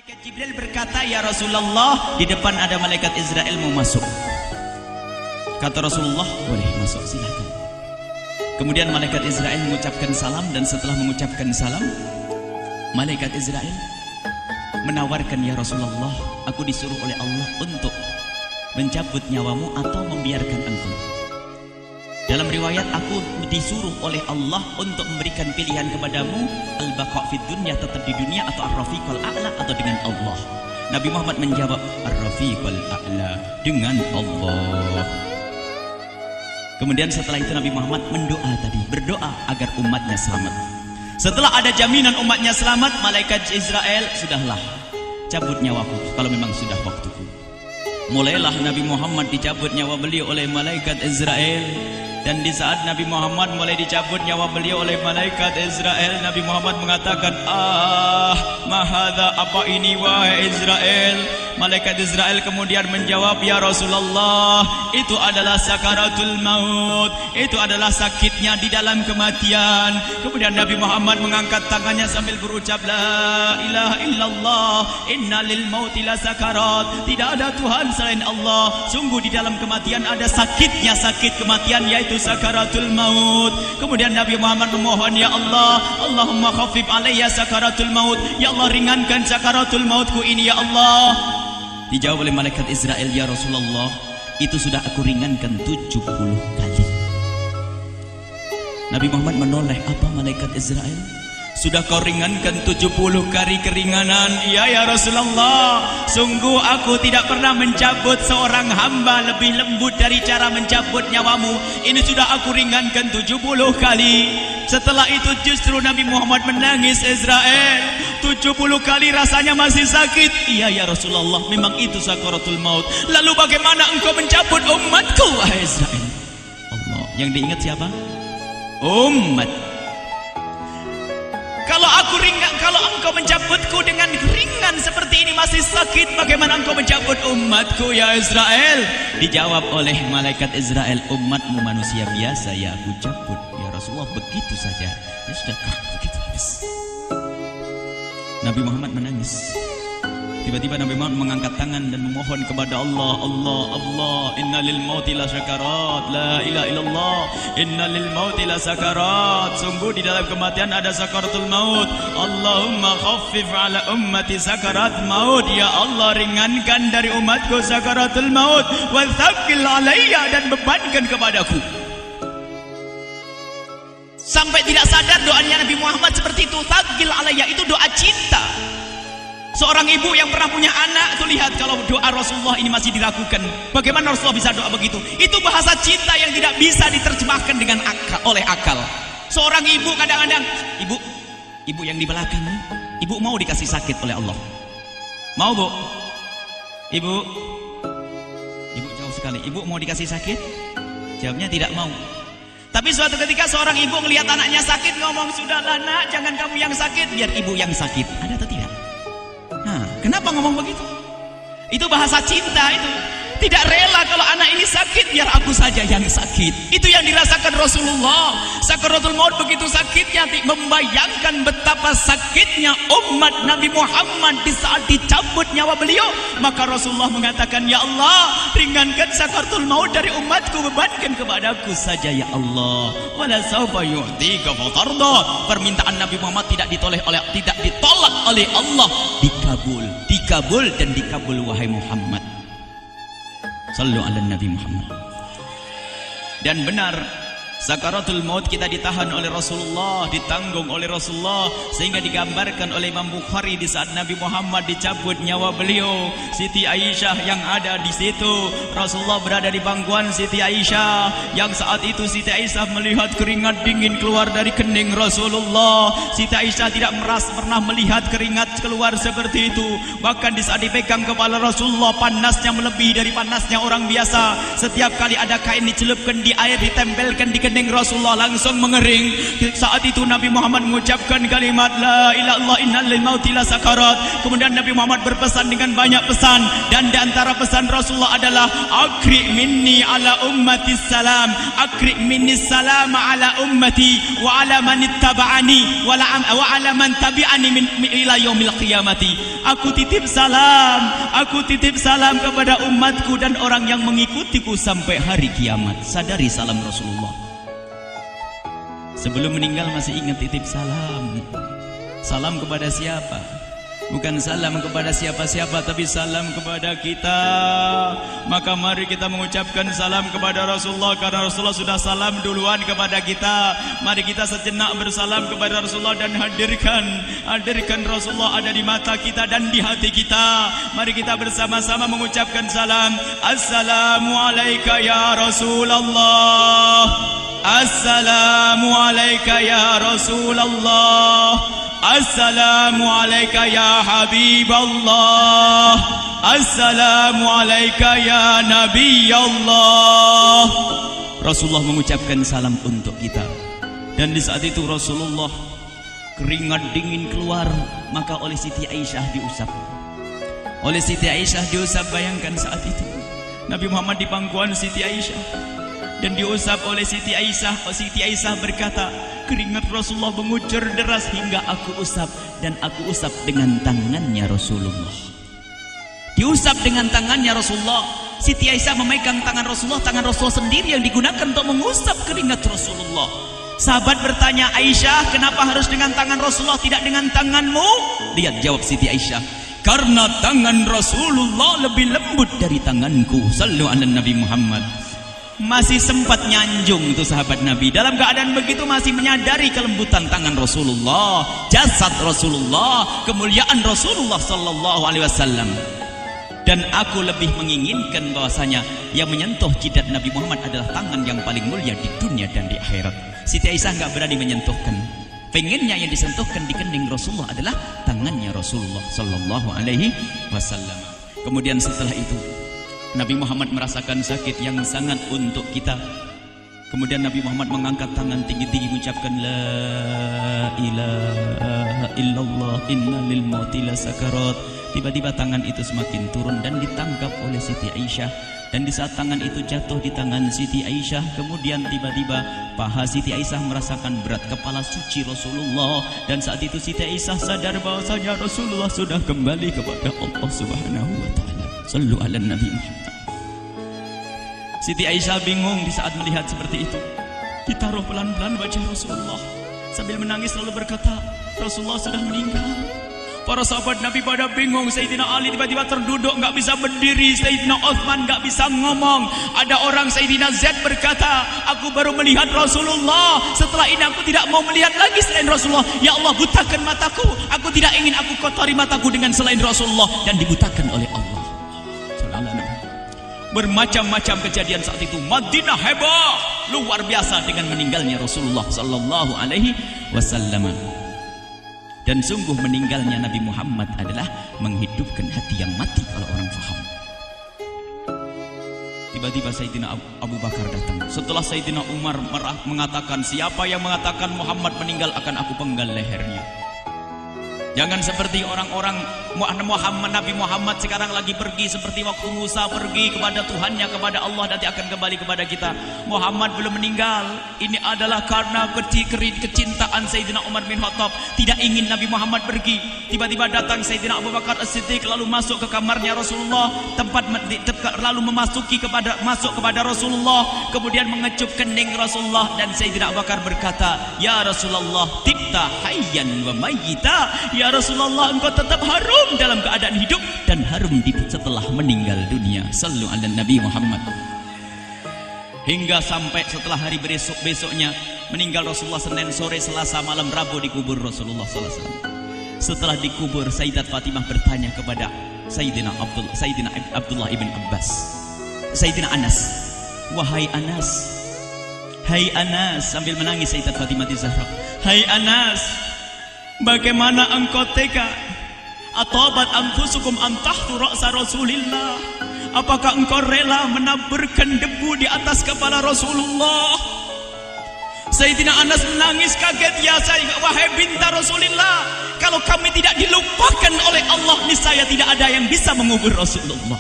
Malaikat Jibril berkata, "Ya Rasulullah, di depan ada malaikat Israel mau masuk." Kata Rasulullah, "Boleh masuk, silakan." Kemudian malaikat Israel mengucapkan salam, dan setelah mengucapkan salam, malaikat Israel menawarkan, "Ya Rasulullah, aku disuruh oleh Allah untuk mencabut nyawamu atau membiarkan engkau." Dalam riwayat, aku disuruh oleh Allah untuk memberikan pilihan kepadamu, al-baqa' fid dunya, tetap di dunia, atau ar-rafiqal a'la, atau dengan Allah. Nabi Muhammad menjawab, ar-rafiqal a'la, dengan Allah. Kemudian setelah itu Nabi Muhammad berdoa agar umatnya selamat. Setelah ada jaminan umatnya selamat, malaikat Israel, "Sudahlah, cabut nyawaku kalau memang sudah waktuku." Mulailah Nabi Muhammad dicabut nyawa beliau oleh malaikat Israel. Dan di saat Nabi Muhammad mulai dicabut nyawa beliau oleh malaikat Israel, Nabi Muhammad mengatakan, mahadha, apa ini wahai Israel? Malaikat Israel kemudian menjawab, "Ya Rasulullah, itu adalah sakaratul maut, itu adalah sakitnya di dalam kematian." Kemudian Nabi Muhammad mengangkat tangannya sambil berucap, "La ilaha illallah, inna lil mauti la sakarat." Tidak ada Tuhan selain Allah, sungguh di dalam kematian ada sakitnya, sakit kematian, yaitu sakaratul maut. Kemudian Nabi Muhammad memohon, "Ya Allah, Allahumma khafif alayya sakaratul maut." Ya Allah, ringankan sakaratul mautku ini, ya Allah. Dijawab oleh malaikat Israel, "Ya Rasulullah, itu sudah aku ringankan 70 kali." Nabi Muhammad menoleh, "Apa malaikat Israel? Sudah kau ringankan 70 kali keringanan?" "Iya ya Rasulullah, sungguh aku tidak pernah mencabut seorang hamba lebih lembut dari cara mencabut nyawamu. Ini sudah aku ringankan 70 kali. Setelah itu justru Nabi Muhammad menangis, "Israel, 70 kali rasanya masih sakit." "Iya ya Rasulullah, memang itu sakaratul maut." "Lalu bagaimana engkau mencabut umatku, wahai Israel?" Allah, yang diingat siapa? Umat. Kalau engkau mencabutku dengan ringan seperti ini masih sakit, bagaimana engkau mencabut umatku, ya Israel? Dijawab oleh malaikat Israel, "Umatmu manusia biasa, ya aku cabut." "Ya Rasulullah, begitu saja." "Ya sudah, begitu habis." Nabi Muhammad menangis. Tiba-tiba Nabi Muhammad mengangkat tangan dan memohon kepada Allah, Allah, inna lil mauti la sakarat, la ilaha illallah, inna lil mauti la sakarat. Sungguh di dalam kematian ada sakaratul maut. Allahumma khaffif ala ummati sakarat maut. Ya Allah, ringankan dari umatku sakaratul maut. Wa thaqqil alayya, dan bebankan kepadaku. Sampai tidak sadar doanya Nabi Muhammad seperti itu. Thaqqil alayya itu doa cinta. Seorang ibu yang pernah punya anak itu, lihat kalau doa Rasulullah ini masih diragukan. Bagaimana Rasulullah bisa doa begitu? Itu bahasa cinta yang tidak bisa diterjemahkan dengan oleh akal. Seorang ibu kadang-kadang, ibu yang di belakang, ibu mau dikasih sakit oleh Allah? Mau, Bu? Ibu jauh sekali. Ibu mau dikasih sakit? Jawabnya tidak mau. Tapi suatu ketika seorang ibu melihat anaknya sakit, ngomong, "Sudahlah nak, jangan kamu yang sakit, biar ibu yang sakit." Ada atau tidak? Kenapa ngomong begitu? Itu bahasa cinta itu. Tidak rela kalau anak ini sakit, biar aku saja yang sakit. Itu yang dirasakan Rasulullah. Sakaratul maut begitu sakitnya, membayangkan betapa sakitnya umat Nabi Muhammad di saat dicabut nyawa beliau. Maka Rasulullah mengatakan, "Ya Allah, ringankan sakaratul maut dari umatku, bebankan kepadaku saja ya Allah." Wala sawfa yu'tika fatarda. Permintaan Nabi Muhammad tidak ditolak oleh Allah, dikabul dan dikabul, wahai Muhammad. Sallu ala Nabi Muhammad. Dan benar, sakaratul maut kita ditahan oleh Rasulullah, ditanggung oleh Rasulullah, sehingga digambarkan oleh Imam Bukhari di saat Nabi Muhammad dicabut nyawa beliau, Siti Aisyah yang ada di situ. Rasulullah berada di pangkuan Siti Aisyah, yang saat itu Siti Aisyah melihat keringat dingin keluar dari kening Rasulullah. Siti Aisyah tidak pernah melihat keringat keluar seperti itu. Bahkan di saat dipegang kepala Rasulullah, panasnya melebihi dari panasnya orang biasa. Setiap kali ada kain dicelupkan di air, ditempelkan di kening Rasulullah langsung mengering. Saat itu Nabi Muhammad mengucapkan kalimat la ilaha illallah innal lil mauti lasakarat. Kemudian Nabi Muhammad berpesan dengan banyak pesan, dan di antara pesan Rasulullah adalah akri minni ala ummati salam, akri minni salam ala ummati wa ala man ittaba'ani wa ala man tabi'ani min ila yaumil qiyamati. Aku titip salam kepada umatku dan orang yang mengikutiku sampai hari kiamat. Sadari salam Rasulullah. Sebelum meninggal masih ingat titip salam. Salam kepada siapa? Bukan salam kepada siapa-siapa, tapi salam kepada kita. Maka mari kita mengucapkan salam kepada Rasulullah, karena Rasulullah sudah salam duluan kepada kita. Mari kita sejenak bersalam kepada Rasulullah dan hadirkan Rasulullah ada di mata kita dan di hati kita. Mari kita bersama-sama mengucapkan salam. Assalamualaikum ya Rasulullah. Assalamualaikum ya Rasulullah. Assalamualaikum ya Habiballah. Assalamualaikum ya Nabi Allah. Rasulullah mengucapkan salam untuk kita. Dan di saat itu Rasulullah keringat dingin keluar, maka oleh Siti Aisyah diusap. Oleh Siti Aisyah diusap, bayangkan saat itu Nabi Muhammad di pangkuan Siti Aisyah dan diusap oleh Siti Aisyah. Siti Aisyah berkata, keringat Rasulullah mengucur deras hingga aku usap, dan aku usap dengan tangannya Rasulullah. Diusap dengan tangannya Rasulullah. Siti Aisyah memegang tangan Rasulullah sendiri yang digunakan untuk mengusap keringat Rasulullah. Sahabat bertanya, Aisyah, kenapa harus dengan tangan Rasulullah tidak dengan tanganmu? Lihat jawab Siti Aisyah, karena tangan Rasulullah lebih lembut dari tanganku. Sallu ala Nabi Muhammad. Masih sempat nyanjung itu sahabat Nabi. Dalam keadaan begitu masih menyadari kelembutan tangan Rasulullah, jasad Rasulullah, kemuliaan Rasulullah sallallahu alaihi wasallam. Dan aku lebih menginginkan bahwasanya yang menyentuh jidat Nabi Muhammad adalah tangan yang paling mulia di dunia dan di akhirat. Siti Aisyah enggak berani menyentuhkan. Pengennya yang disentuhkan di kening Rasulullah adalah tangannya Rasulullah sallallahu alaihi wasallam. Kemudian setelah itu Nabi Muhammad merasakan sakit yang sangat untuk kita. Kemudian Nabi Muhammad mengangkat tangan tinggi-tinggi mengucapkan la ilaha illallah inna lil mauti lasakarat. Tiba-tiba tangan itu semakin turun dan ditangkap oleh Siti Aisyah. Dan di saat tangan itu jatuh di tangan Siti Aisyah, kemudian tiba-tiba paha Siti Aisyah merasakan berat kepala suci Rasulullah. Dan saat itu Siti Aisyah sadar bahwasanya Rasulullah sudah kembali kepada Allah Subhanahu wa taala. Sallu ala Nabi Muhammad. Siti Aisyah bingung di saat melihat seperti itu. Ditaruh pelan-pelan wajah Rasulullah. Sambil menangis lalu berkata, Rasulullah sudah meninggal. Para sahabat Nabi pada bingung. Sayyidina Ali tiba-tiba terduduk, nggak bisa berdiri. Sayyidina Uthman nggak bisa ngomong. Ada orang Sayyidina Zaid berkata, aku baru melihat Rasulullah. Setelah ini aku tidak mau melihat lagi selain Rasulullah. Ya Allah, butakan mataku. Aku tidak ingin aku kotori mataku dengan selain Rasulullah. Dan dibutakan oleh Allah. Bermacam-macam kejadian saat itu. Madinah heboh, luar biasa dengan meninggalnya Rasulullah sallallahu alaihi wasallam. Dan sungguh meninggalnya Nabi Muhammad adalah menghidupkan hati yang mati kalau orang faham. Tiba-tiba Sayyidina Abu Bakar datang. Setelah Sayyidina Umar mengatakan, siapa yang mengatakan Muhammad meninggal akan aku penggal lehernya. Jangan seperti orang-orang Nabi Muhammad sekarang lagi pergi seperti waktu Musa pergi kepada Tuhannya, kepada Allah, nanti akan kembali kepada kita. Muhammad belum meninggal. Ini adalah karena kecintaan Sayyidina Umar bin Khattab, tidak ingin Nabi Muhammad pergi. Tiba-tiba datang Sayyidina Abu Bakar As-Siddiq lalu masuk ke kamarnya Rasulullah, lalu masuk kepada Rasulullah, kemudian mengecup kening Rasulullah. Dan Sayyidina Abu Bakar berkata, ya Rasulullah, tibta hayyan wa mayyita. Ya Rasulullah, engkau tetap harum dalam keadaan hidup dan harum setelah meninggal dunia. Sallu ala Nabi Muhammad. Hingga sampai setelah hari besoknya meninggal Rasulullah, Senin sore, Selasa malam, Rabu dikubur Rasulullah sallallahu alaihi wasallam. Setelah dikubur, Sayyidat Fatimah bertanya kepada Sayyidina Abdullah ibn Abbas, Sayyidina Anas, wahai Anas, hai Anas, sambil menangis Sayyidat Fatimah Zahra, hai Anas, bagaimana engkau tega? Atabat anfusukum an tahtu ra'sa Rasulillah. Apakah engkau rela menaburkan debu di atas kepala Rasulullah? Sayyidina Anas menangis kaget, ya wahai binta Rasulullah, kalau kami tidak dilupakan oleh Allah, niscaya tidak ada yang bisa mengubur Rasulullah.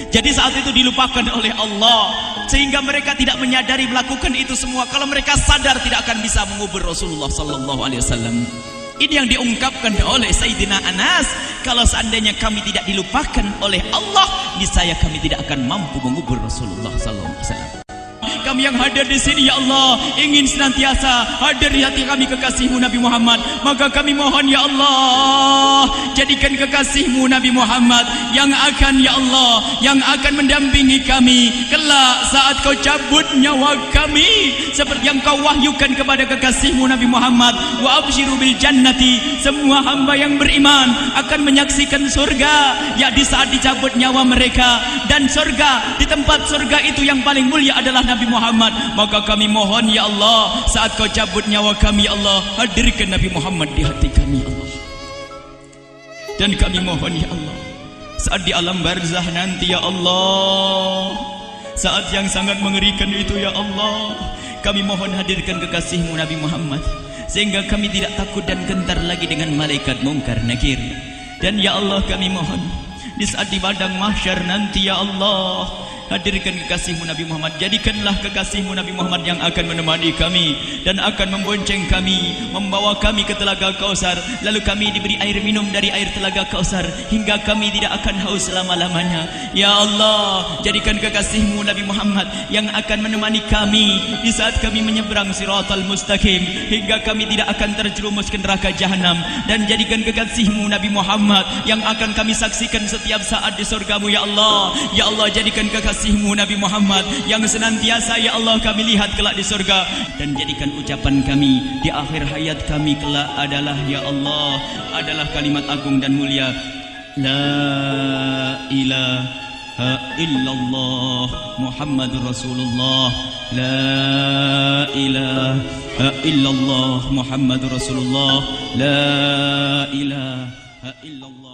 Jadi saat itu dilupakan oleh Allah, sehingga mereka tidak menyadari melakukan itu semua. Kalau mereka sadar, tidak akan bisa mengubur Rasulullah sallallahu alaihi wasallam. Ini yang diungkapkan oleh Sayyidina Anas, kalau seandainya kami tidak dilupakan oleh Allah, niscaya kami tidak akan mampu mengubur Rasulullah sallallahu alaihi wasallam. Kami yang hadir di sini, ya Allah, ingin senantiasa hadir di hati kami kekasih-Mu Nabi Muhammad. Maka kami mohon, ya Allah, jadikan kekasih-Mu Nabi Muhammad yang akan, ya Allah, yang akan mendampingi kami kelak saat Kau cabut nyawa kami, seperti yang Kau wahyukan kepada kekasih-Mu Nabi Muhammad. Wa absyiru bil jannati, semua hamba yang beriman akan menyaksikan surga, ya di saat dicabut nyawa mereka. Dan surga, di tempat surga itu yang paling mulia adalah Nabi Muhammad. Maka kami mohon, ya Allah, saat Kau cabut nyawa kami, ya Allah, hadirkan Nabi Muhammad di hati kami, ya Allah. Dan kami mohon, ya Allah, saat di alam barzah nanti, ya Allah, saat yang sangat mengerikan itu, ya Allah, kami mohon hadirkan kekasih-Mu Nabi Muhammad, sehingga kami tidak takut dan gentar lagi dengan malaikat mungkar nakir. Dan ya Allah, kami mohon di saat di padang mahsyar nanti, ya Allah, hadirkan kekasih-Mu Nabi Muhammad. Jadikanlah kekasih-Mu Nabi Muhammad yang akan menemani kami dan akan membonceng kami, membawa kami ke telaga Kausar. Lalu kami diberi air minum dari air telaga Kausar hingga kami tidak akan haus selama-lamanya. Ya Allah, jadikan kekasih-Mu Nabi Muhammad yang akan menemani kami di saat kami menyeberang Siratal Mustaqim hingga kami tidak akan terjerumus ke neraka Jahanam. Dan jadikan kekasih-Mu Nabi Muhammad yang akan kami saksikan setiap saat di surga-Mu, ya Allah. Ya Allah, jadikan kekasih-Mu Nabi Muhammad yang senantiasa, ya Allah, kami lihat kelak di surga. Dan jadikan ucapan kami di akhir hayat kami kelak adalah, ya Allah, adalah kalimat agung dan mulia, La ilaha illallah Muhammadur Rasulullah. La ilaha illallah Muhammadur Rasulullah. La ilaha illallah.